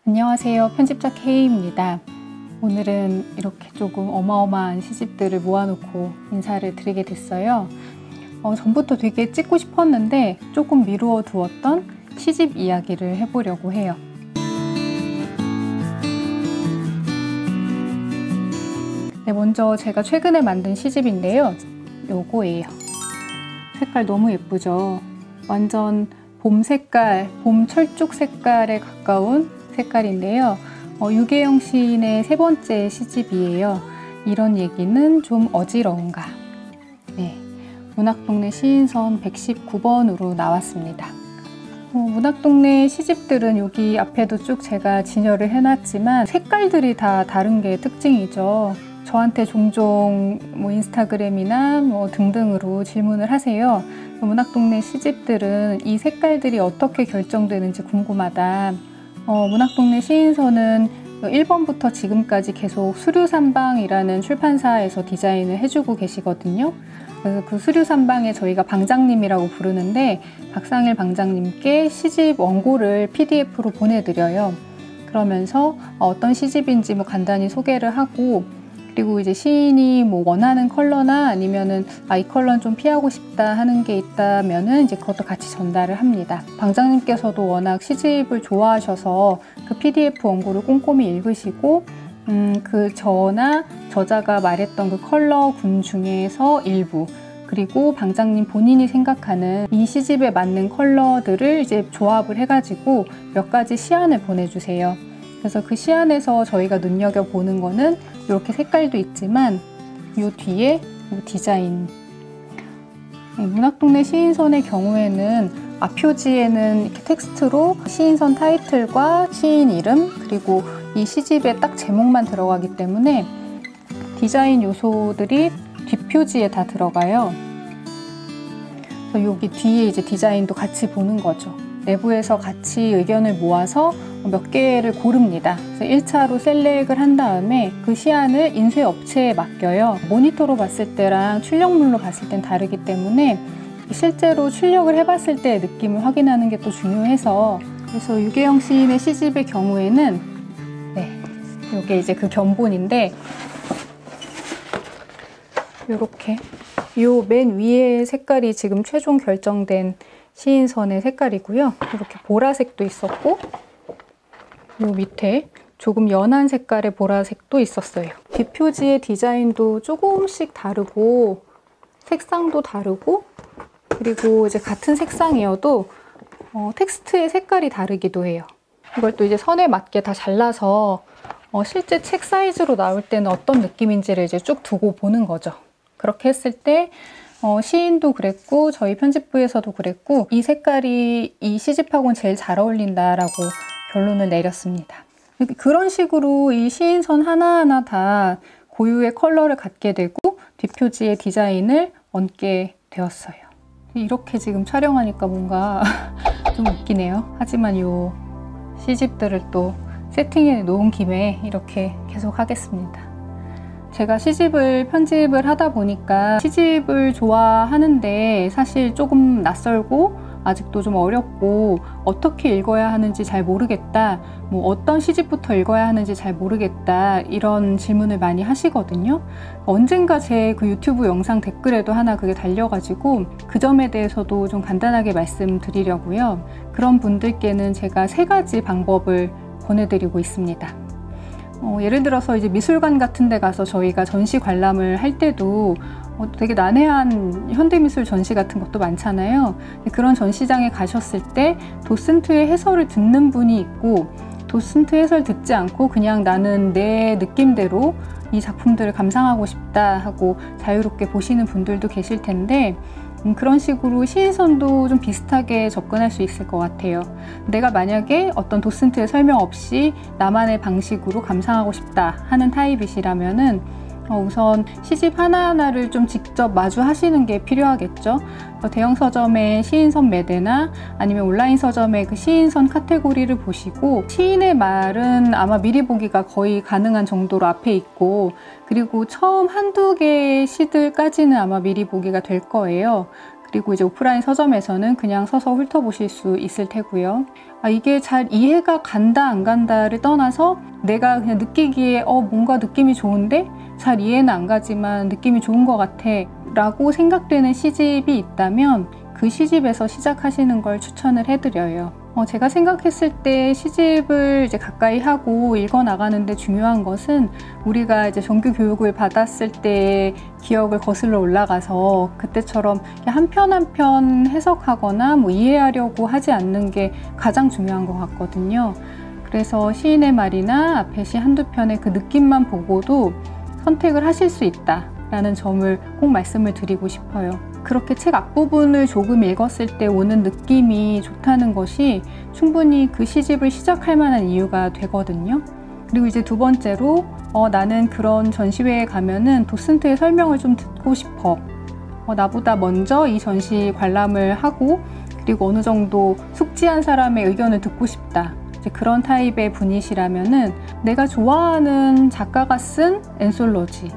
안녕하세요. 편집자 K입니다. 오늘은 이렇게 조금 어마어마한 시집들을 모아놓고 인사를 드리게 됐어요. 전부터 되게 찍고 싶었는데 조금 미루어 두었던 시집 이야기를 해보려고 해요. 네, 먼저 제가 최근에 만든 시집인데요. 요거예요. 색깔 너무 예쁘죠? 완전 봄 색깔, 봄 철쭉 색깔에 가까운 색깔인데요. 유계영 시인의 세 번째 시집이에요. 이런 얘기는 좀 어지러운가. 네, 문학동네 시인선 119번으로 나왔습니다. 문학동네 시집들은 여기 앞에도 쭉 제가 진열을 해놨지만 색깔들이 다 다른 게 특징이죠. 저한테 종종 인스타그램이나 등등으로 질문을 하세요. 문학동네 시집들은 이 색깔들이 어떻게 결정되는지 궁금하다. 문학동네 시인선은 1번부터 지금까지 계속 수류산방이라는 출판사에서 디자인을 해주고 계시거든요. 그래서 그 수류산방에 저희가 방장님이라고 부르는데 박상일 방장님께 시집 원고를 PDF로 보내드려요. 그러면서 어떤 시집인지 간단히 소개를 하고, 그리고 이제 시인이 원하는 컬러나 아니면은 이 컬러는 좀 피하고 싶다 하는 게 있다면은 이제 그것도 같이 전달을 합니다. 방장님께서도 워낙 시집을 좋아하셔서 그 PDF 원고를 꼼꼼히 읽으시고 그 저나 저자가 말했던 그 컬러군 중에서 일부, 그리고 방장님 본인이 생각하는 이 시집에 맞는 컬러들을 이제 조합을 해가지고 몇 가지 시안을 보내주세요. 그래서 그 시안에서 저희가 눈여겨보는 거는 이렇게 색깔도 있지만 이 뒤에 이 디자인. 문학동네 시인선의 경우에는 앞표지에는 이렇게 텍스트로 시인선 타이틀과 시인 이름, 그리고 이 시집의 딱 제목만 들어가기 때문에 디자인 요소들이 뒷표지에 다 들어가요. 그래서 여기 뒤에 이제 디자인도 같이 보는 거죠. 내부에서 같이 의견을 모아서 몇 개를 고릅니다. 그래서 1차로 셀렉을 한 다음에 그 시안을 인쇄업체에 맡겨요. 모니터로 봤을 때랑 출력물로 봤을 땐 다르기 때문에 실제로 출력을 해봤을 때의 느낌을 확인하는 게 또 중요해서, 그래서 유계영 시인의 시집의 경우에는 이게 이제 그 견본인데, 이렇게 요 맨 위에 색깔이 지금 최종 결정된 시인선의 색깔이고요. 이렇게 보라색도 있었고, 요 밑에 조금 연한 색깔의 보라색도 있었어요. 뒷표지의 디자인도 조금씩 다르고 색상도 다르고, 그리고 이제 같은 색상이어도 텍스트의 색깔이 다르기도 해요. 이걸 또 이제 선에 맞게 다 잘라서 실제 책 사이즈로 나올 때는 어떤 느낌인지를 이제 쭉 두고 보는 거죠. 그렇게 했을 때 시인도 그랬고 저희 편집부에서도 그랬고 이 색깔이 이 시집하고는 제일 잘 어울린다라고 결론을 내렸습니다. 그런 식으로 이 시인선 하나하나 다 고유의 컬러를 갖게 되고 뒷표지의 디자인을 얹게 되었어요. 이렇게 지금 촬영하니까 뭔가 좀 웃기네요. 하지만 이 시집들을 또 세팅해 놓은 김에 이렇게 계속 하겠습니다. 제가 시집을 편집을 하다 보니까 시집을 좋아하는데 사실 조금 낯설고 아직도 좀 어렵고 어떻게 읽어야 하는지 잘 모르겠다, 어떤 시집부터 읽어야 하는지 잘 모르겠다, 이런 질문을 많이 하시거든요. 언젠가 제 그 유튜브 영상 댓글에도 하나 그게 달려가지고 그 점에 대해서도 좀 간단하게 말씀드리려고요. 그런 분들께는 제가 3가지 방법을 권해드리고 있습니다. 예를 들어서 이제 미술관 같은 데 가서 저희가 전시 관람을 할 때도 되게 난해한 현대미술 전시 같은 것도 많잖아요. 그런 전시장에 가셨을 때 도슨트의 해설을 듣는 분이 있고, 도슨트 해설 듣지 않고 그냥 나는 내 느낌대로 이 작품들을 감상하고 싶다 하고 자유롭게 보시는 분들도 계실 텐데, 그런 식으로 시인선도 좀 비슷하게 접근할 수 있을 것 같아요. 내가 만약에 어떤 도슨트의 설명 없이 나만의 방식으로 감상하고 싶다 하는 타입이시라면은 우선 시집 하나하나를 좀 직접 마주하시는 게 필요하겠죠. 대형 서점의 시인선 매대나 아니면 온라인 서점의 그 시인선 카테고리를 보시고, 시인의 말은 아마 미리 보기가 거의 가능한 정도로 앞에 있고, 그리고 처음 한두 개의 시들까지는 아마 미리 보기가 될 거예요. 그리고 이제 오프라인 서점에서는 그냥 서서 훑어보실 수 있을 테고요. 이게 잘 이해가 간다 안 간다를 떠나서 내가 그냥 느끼기에 뭔가 느낌이 좋은데 잘 이해는 안 가지만 느낌이 좋은 것 같아 라고 생각되는 시집이 있다면 그 시집에서 시작하시는 걸 추천을 해드려요. 제가 생각했을 때 시집을 이제 가까이 하고 읽어 나가는데 중요한 것은 우리가 이제 정규 교육을 받았을 때의 기억을 거슬러 올라가서 그때처럼 한 편 한 편 해석하거나 뭐 이해하려고 하지 않는 게 가장 중요한 것 같거든요. 그래서 시인의 말이나 앞에 시 한두 편의 그 느낌만 보고도 선택을 하실 수 있다라는 점을 꼭 말씀을 드리고 싶어요. 그렇게 책 앞부분을 조금 읽었을 때 오는 느낌이 좋다는 것이 충분히 그 시집을 시작할 만한 이유가 되거든요. 그리고 이제 두 번째로 나는 그런 전시회에 가면은 도슨트의 설명을 좀 듣고 싶어. 나보다 먼저 이 전시 관람을 하고 그리고 어느 정도 숙지한 사람의 의견을 듣고 싶다. 이제 그런 타입의 분이시라면은 내가 좋아하는 작가가 쓴 엔솔로지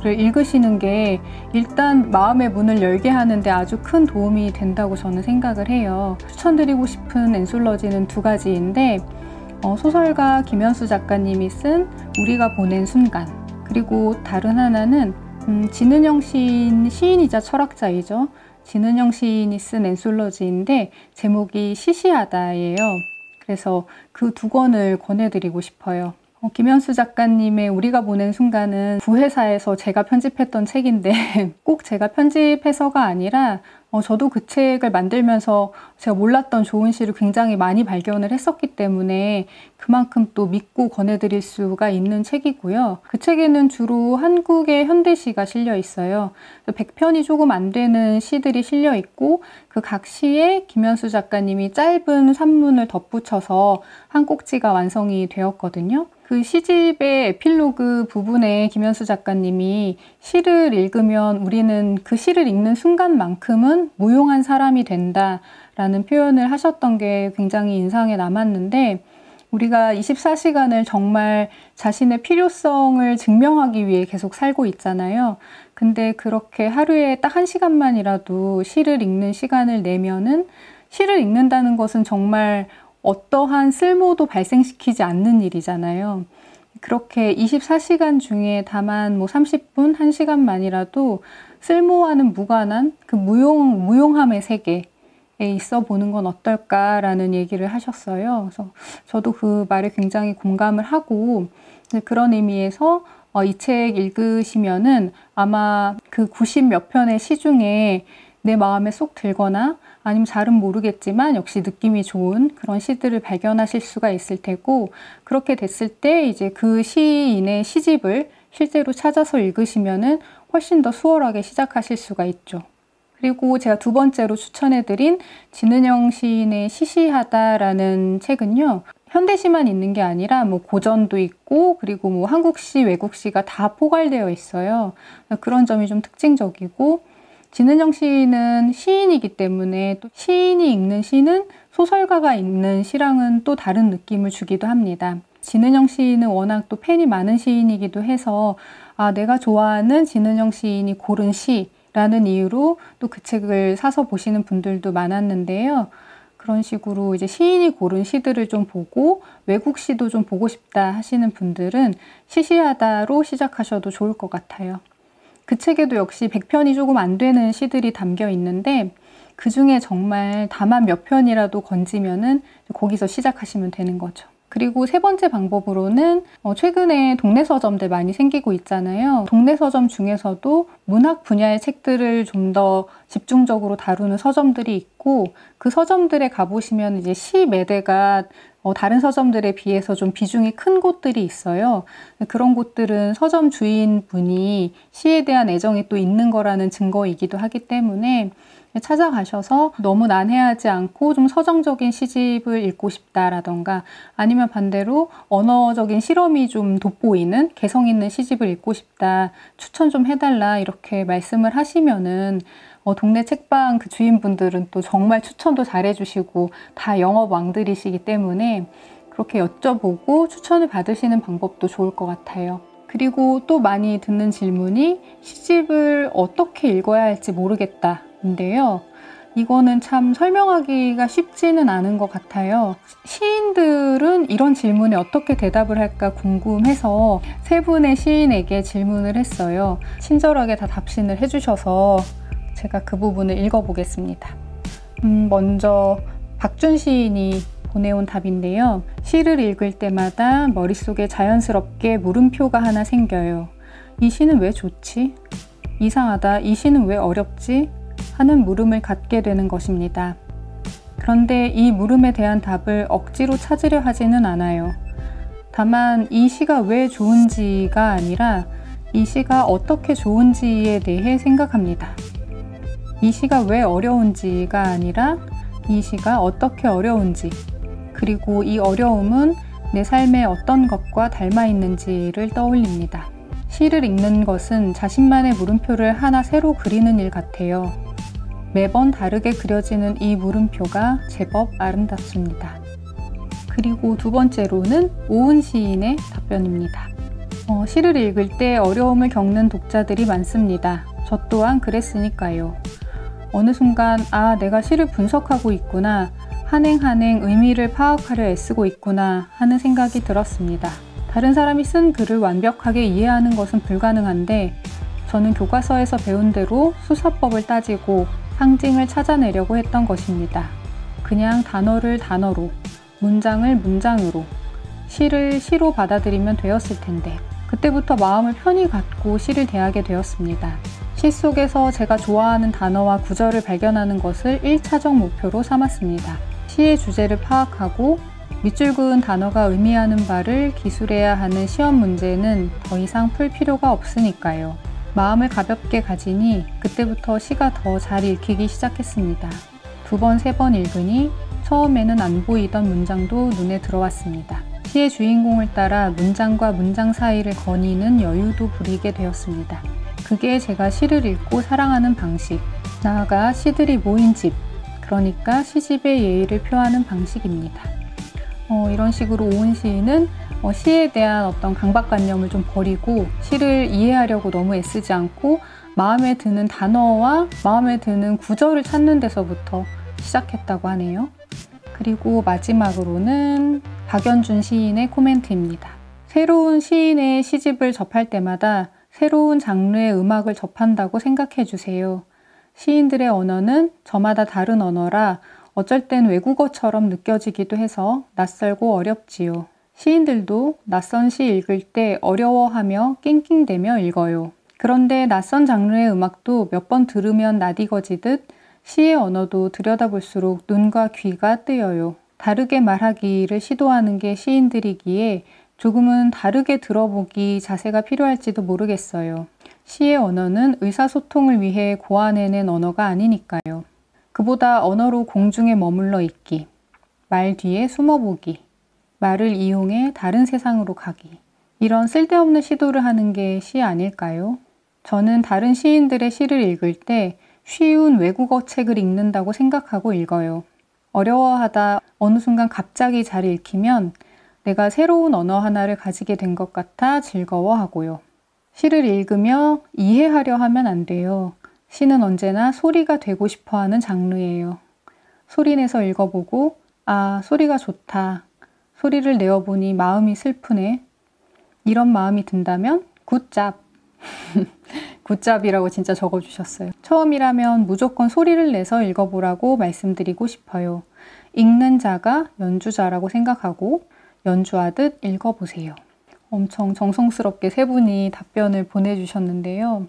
읽으시는 게 일단 마음의 문을 열게 하는데 아주 큰 도움이 된다고 저는 생각을 해요. 추천드리고 싶은 엔솔로지는 두 가지인데 소설가 김현수 작가님이 쓴 우리가 보낸 순간, 그리고 다른 하나는 진은영 시인이자 철학자이죠. 진은영 시인이 쓴 엔솔로지인데 제목이 시시하다예요. 그래서 그 두 권을 권해드리고 싶어요. 김현수 작가님의 우리가 보낸 순간은 부회사에서 제가 편집했던 책인데 꼭 제가 편집해서가 아니라 저도 그 책을 만들면서 제가 몰랐던 좋은 시를 굉장히 많이 발견을 했었기 때문에 그만큼 또 믿고 권해드릴 수가 있는 책이고요. 그 책에는 주로 한국의 현대시가 실려 있어요. 100편이 조금 안 되는 시들이 실려 있고 그 각 시에 김현수 작가님이 짧은 산문을 덧붙여서 한 꼭지가 완성이 되었거든요. 그 시집의 에필로그 부분에 김현수 작가님이 시를 읽으면 우리는 그 시를 읽는 순간만큼은 무용한 사람이 된다라는 표현을 하셨던 게 굉장히 인상에 남았는데, 우리가 24시간을 정말 자신의 필요성을 증명하기 위해 계속 살고 있잖아요. 근데 그렇게 하루에 딱 1시간만이라도 시를 읽는 시간을 내면은 시를 읽는다는 것은 정말 어떠한 쓸모도 발생시키지 않는 일이잖아요. 그렇게 24시간 중에 다만 30분, 1시간만이라도 쓸모와는 무관한 그 무용함의 세계에 있어 보는 건 어떨까라는 얘기를 하셨어요. 그래서 저도 그 말에 굉장히 공감을 하고, 그런 의미에서 이 책 읽으시면은 아마 그 90몇 편의 시 중에 내 마음에 쏙 들거나 아니면 잘은 모르겠지만 역시 느낌이 좋은 그런 시들을 발견하실 수가 있을 테고, 그렇게 됐을 때 이제 그 시인의 시집을 실제로 찾아서 읽으시면은 훨씬 더 수월하게 시작하실 수가 있죠. 그리고 제가 두 번째로 추천해드린 진은영 시인의 시시하다라는 책은요, 현대시만 있는 게 아니라 고전도 있고 그리고 한국시, 외국시가 다 포괄되어 있어요. 그런 점이 좀 특징적이고, 진은영 시인은 시인이기 때문에 또 시인이 읽는 시는 소설가가 읽는 시랑은 또 다른 느낌을 주기도 합니다. 진은영 시인은 워낙 또 팬이 많은 시인이기도 해서 내가 좋아하는 진은영 시인이 고른 시라는 이유로 또 그 책을 사서 보시는 분들도 많았는데요. 그런 식으로 이제 시인이 고른 시들을 좀 보고 외국 시도 좀 보고 싶다 하시는 분들은 시시하다로 시작하셔도 좋을 것 같아요. 그 책에도 역시 100편이 조금 안 되는 시들이 담겨 있는데 그 중에 정말 다만 몇 편이라도 건지면은 거기서 시작하시면 되는 거죠. 그리고 세 번째 방법으로는 최근에 동네 서점들 많이 생기고 있잖아요. 동네 서점 중에서도 문학 분야의 책들을 좀 더 집중적으로 다루는 서점들이 있고, 그 서점들에 가보시면 이제 시 매대가 다른 서점들에 비해서 좀 비중이 큰 곳들이 있어요. 그런 곳들은 서점 주인분이 시에 대한 애정이 또 있는 거라는 증거이기도 하기 때문에 찾아가셔서 너무 난해하지 않고 좀 서정적인 시집을 읽고 싶다라던가, 아니면 반대로 언어적인 실험이 좀 돋보이는 개성 있는 시집을 읽고 싶다, 추천 좀 해달라 이렇게 말씀을 하시면은 동네 책방 그 주인분들은 또 정말 추천도 잘해주시고 다 영업왕들이시기 때문에 그렇게 여쭤보고 추천을 받으시는 방법도 좋을 것 같아요. 그리고 또 많이 듣는 질문이 시집을 어떻게 읽어야 할지 모르겠다 인데요. 이거는 참 설명하기가 쉽지는 않은 것 같아요. 시인들은 이런 질문에 어떻게 대답을 할까 궁금해서 세 분의 시인에게 질문을 했어요. 친절하게 다 답신을 해주셔서 제가 그 부분을 읽어보겠습니다. 먼저 박준 시인이 보내온 답인데요. 시를 읽을 때마다 머릿속에 자연스럽게 물음표가 하나 생겨요. 이 시는 왜 좋지? 이상하다. 이 시는 왜 어렵지? 하는 물음을 갖게 되는 것입니다. 그런데 이 물음에 대한 답을 억지로 찾으려 하지는 않아요. 다만 이 시가 왜 좋은지가 아니라 이 시가 어떻게 좋은지에 대해 생각합니다. 이 시가 왜 어려운지가 아니라 이 시가 어떻게 어려운지, 그리고 이 어려움은 내 삶에 어떤 것과 닮아 있는지를 떠올립니다. 시를 읽는 것은 자신만의 물음표를 하나 새로 그리는 일 같아요. 매번 다르게 그려지는 이 물음표가 제법 아름답습니다. 그리고 두 번째로는 오은 시인의 답변입니다. 시를 읽을 때 어려움을 겪는 독자들이 많습니다. 저 또한 그랬으니까요. 어느 순간 내가 시를 분석하고 있구나, 한 행 한 행 의미를 파악하려 애쓰고 있구나 하는 생각이 들었습니다. 다른 사람이 쓴 글을 완벽하게 이해하는 것은 불가능한데 저는 교과서에서 배운 대로 수사법을 따지고 상징을 찾아내려고 했던 것입니다. 그냥 단어를 단어로, 문장을 문장으로, 시를 시로 받아들이면 되었을 텐데 그때부터 마음을 편히 갖고 시를 대하게 되었습니다. 시 속에서 제가 좋아하는 단어와 구절을 발견하는 것을 1차적 목표로 삼았습니다. 시의 주제를 파악하고 밑줄 그은 단어가 의미하는 바를 기술해야 하는 시험 문제는 더 이상 풀 필요가 없으니까요. 마음을 가볍게 가지니 그때부터 시가 더 잘 읽히기 시작했습니다. 두 번, 세 번 읽으니 처음에는 안 보이던 문장도 눈에 들어왔습니다. 시의 주인공을 따라 문장과 문장 사이를 거니는 여유도 부리게 되었습니다. 그게 제가 시를 읽고 사랑하는 방식, 나아가 시들이 모인 집, 그러니까 시집의 예의를 표하는 방식입니다. 이런 식으로 오은 시인은 시에 대한 어떤 강박관념을 좀 버리고 시를 이해하려고 너무 애쓰지 않고 마음에 드는 단어와 마음에 드는 구절을 찾는 데서부터 시작했다고 하네요. 그리고 마지막으로는 박연준 시인의 코멘트입니다. 새로운 시인의 시집을 접할 때마다 새로운 장르의 음악을 접한다고 생각해 주세요. 시인들의 언어는 저마다 다른 언어라 어쩔 땐 외국어처럼 느껴지기도 해서 낯설고 어렵지요. 시인들도 낯선 시 읽을 때 어려워하며 낑낑대며 읽어요. 그런데 낯선 장르의 음악도 몇 번 들으면 낯익어지듯 시의 언어도 들여다볼수록 눈과 귀가 뜨여요. 다르게 말하기를 시도하는 게 시인들이기에 조금은 다르게 들어보기 자세가 필요할지도 모르겠어요. 시의 언어는 의사소통을 위해 고안해낸 언어가 아니니까요. 그보다 언어로 공중에 머물러 있기, 말 뒤에 숨어보기, 말을 이용해 다른 세상으로 가기, 이런 쓸데없는 시도를 하는 게 시 아닐까요? 저는 다른 시인들의 시를 읽을 때 쉬운 외국어 책을 읽는다고 생각하고 읽어요. 어려워하다 어느 순간 갑자기 잘 읽히면 내가 새로운 언어 하나를 가지게 된 것 같아 즐거워하고요. 시를 읽으며 이해하려 하면 안 돼요. 시는 언제나 소리가 되고 싶어 하는 장르예요. 소리내서 읽어보고 소리가 좋다. 소리를 내어보니 마음이 슬프네. 이런 마음이 든다면 굿잡. 굿잡이라고 진짜 적어주셨어요. 처음이라면 무조건 소리를 내서 읽어보라고 말씀드리고 싶어요. 읽는 자가 연주자라고 생각하고 연주하듯 읽어보세요. 엄청 정성스럽게 세 분이 답변을 보내주셨는데요.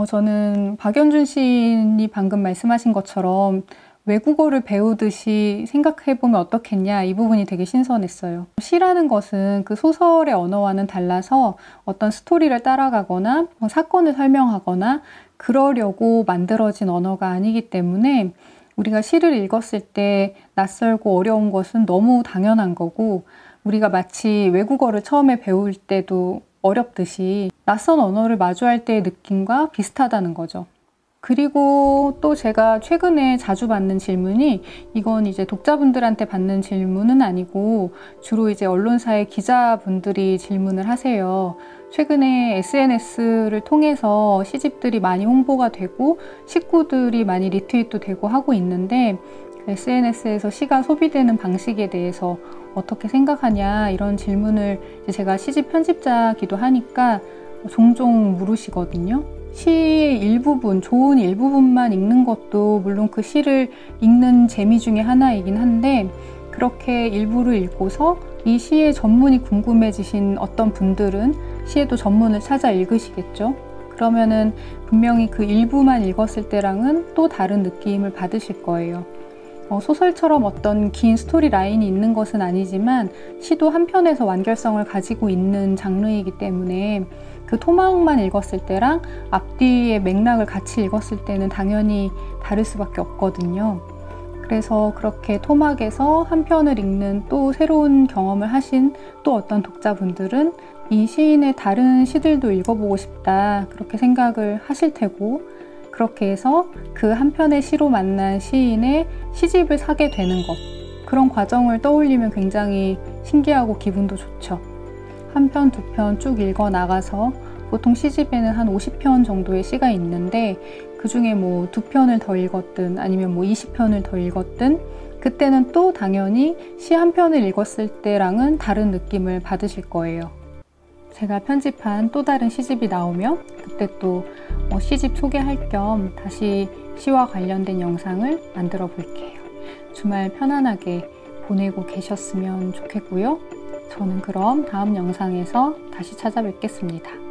저는 박연준 시인이 방금 말씀하신 것처럼 외국어를 배우듯이 생각해보면 어떻겠냐, 이 부분이 되게 신선했어요. 시라는 것은 그 소설의 언어와는 달라서 어떤 스토리를 따라가거나 사건을 설명하거나 그러려고 만들어진 언어가 아니기 때문에 우리가 시를 읽었을 때 낯설고 어려운 것은 너무 당연한 거고, 우리가 마치 외국어를 처음에 배울 때도 어렵듯이 낯선 언어를 마주할 때의 느낌과 비슷하다는 거죠. 그리고 또 제가 최근에 자주 받는 질문이, 이건 이제 독자분들한테 받는 질문은 아니고 주로 이제 언론사의 기자분들이 질문을 하세요. 최근에 SNS를 통해서 시집들이 많이 홍보가 되고 식구들이 많이 리트윗도 되고 하고 있는데, SNS에서 시가 소비되는 방식에 대해서 어떻게 생각하냐, 이런 질문을 제가 시집 편집자기도 하니까 종종 물으시거든요. 시의 일부분, 좋은 일부분만 읽는 것도 물론 그 시를 읽는 재미 중에 하나이긴 한데, 그렇게 일부를 읽고서 이 시의 전문이 궁금해지신 어떤 분들은 시의 또 전문을 찾아 읽으시겠죠. 그러면은 분명히 그 일부만 읽었을 때랑은 또 다른 느낌을 받으실 거예요. 소설처럼 어떤 긴 스토리 라인이 있는 것은 아니지만 시도 한 편에서 완결성을 가지고 있는 장르이기 때문에 그 토막만 읽었을 때랑 앞뒤의 맥락을 같이 읽었을 때는 당연히 다를 수밖에 없거든요. 그래서 그렇게 토막에서 한 편을 읽는 또 새로운 경험을 하신 또 어떤 독자분들은 이 시인의 다른 시들도 읽어보고 싶다, 그렇게 생각을 하실 테고, 그렇게 해서 그 한 편의 시로 만난 시인의 시집을 사게 되는 것, 그런 과정을 떠올리면 굉장히 신기하고 기분도 좋죠. 한 편, 두 편 쭉 읽어 나가서 보통 시집에는 한 50편 정도의 시가 있는데, 그 중에 뭐 2편을 더 읽었든 아니면 뭐 20편을 더 읽었든 그때는 또 당연히 시 한 편을 읽었을 때랑은 다른 느낌을 받으실 거예요. 제가 편집한 또 다른 시집이 나오면 그때 또 시집 소개할 겸 다시 시와 관련된 영상을 만들어 볼게요. 주말 편안하게 보내고 계셨으면 좋겠고요. 저는 그럼 다음 영상에서 다시 찾아뵙겠습니다.